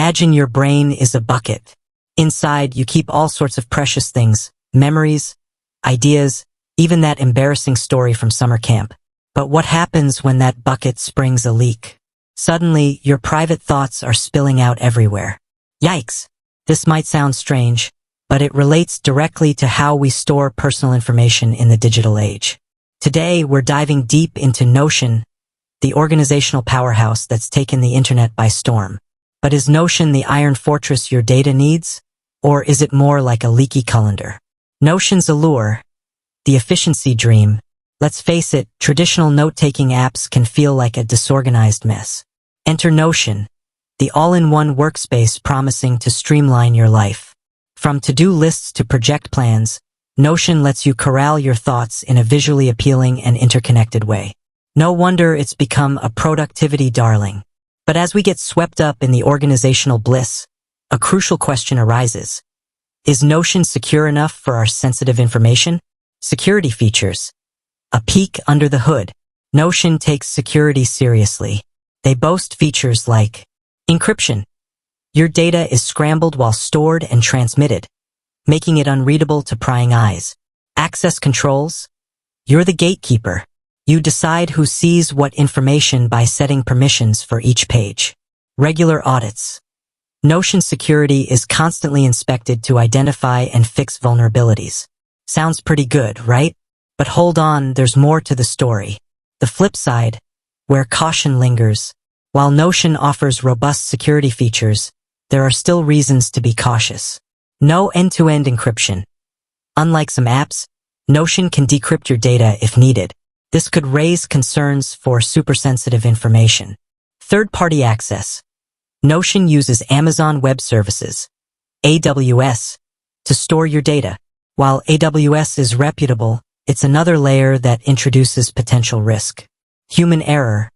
Imagine your brain is a bucket. Inside, you keep all sorts of precious things, memories, ideas, even that embarrassing story from summer camp. But what happens when that bucket springs a leak? Suddenly, your private thoughts are spilling out everywhere. Yikes! This might sound strange, but it relates directly to how we store personal information in the digital age. Today, we're diving deep into Notion, the organizational powerhouse that's taken the internet by storm. But is Notion the iron fortress your data needs? Or is it more like a leaky colander? Notion's allure, the efficiency dream. Let's face it, traditional note-taking apps can feel like a disorganized mess. Enter Notion, the all-in-one workspace promising to streamline your life. From to-do lists to project plans, Notion lets you corral your thoughts in a visually appealing and interconnected way. No wonder it's become a productivity darling. But as we get swept up in the organizational bliss, a crucial question arises. Is Notion secure enough for our sensitive information? Security features. A peek under the hood. Notion takes security seriously. They boast features like encryption. Your data is scrambled while stored and transmitted, making it unreadable to prying eyes. Access controls. You're the gatekeeper. You decide who sees what information by setting permissions for each page. Regular audits. Notion security is constantly inspected to identify and fix vulnerabilities. Sounds pretty good, right? But hold on, there's more to the story. The flip side, where caution lingers. While Notion offers robust security features, there are still reasons to be cautious. No end-to-end encryption. Unlike some apps, Notion can decrypt your data if needed. This could raise concerns for super-sensitive information. Third-party access. Notion uses Amazon Web Services, AWS, to store your data. While AWS is reputable, it's another layer that introduces potential risk. Human error.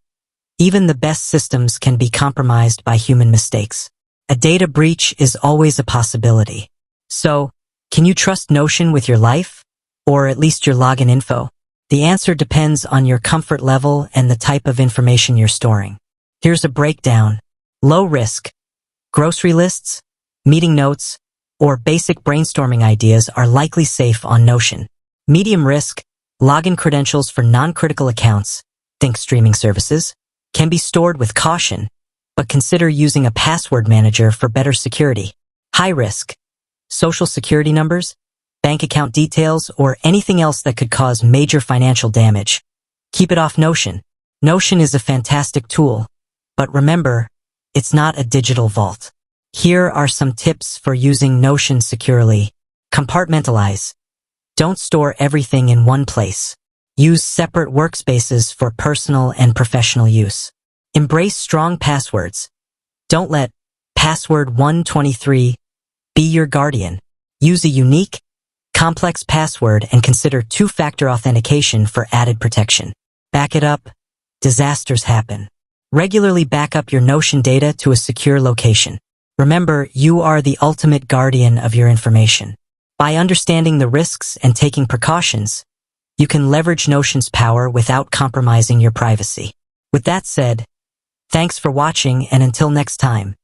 Even the best systems can be compromised by human mistakes. A data breach is always a possibility. So, can you trust Notion with your life? Or at least your login info? The answer depends on your comfort level and the type of information you're storing. Here's a breakdown. Low risk. Grocery lists, meeting notes, or basic brainstorming ideas are likely safe on Notion. Medium risk. Login credentials for non-critical accounts, think streaming services, can be stored with caution, but consider using a password manager for better security. High risk. Social security numbers, bank account details, or anything else that could cause major financial damage. Keep it off Notion. Notion is a fantastic tool, but remember, it's not a digital vault. Here are some tips for using Notion securely. Compartmentalize. Don't store everything in one place. Use separate workspaces for personal and professional use. Embrace strong passwords. Don't let password 123 be your guardian. Use a unique, complex password and consider two-factor authentication for added protection. Back it up. Disasters happen. Regularly back up your Notion data to a secure location. Remember, you are the ultimate guardian of your information. By understanding the risks and taking precautions, you can leverage Notion's power without compromising your privacy. With that said, thanks for watching, and until next time.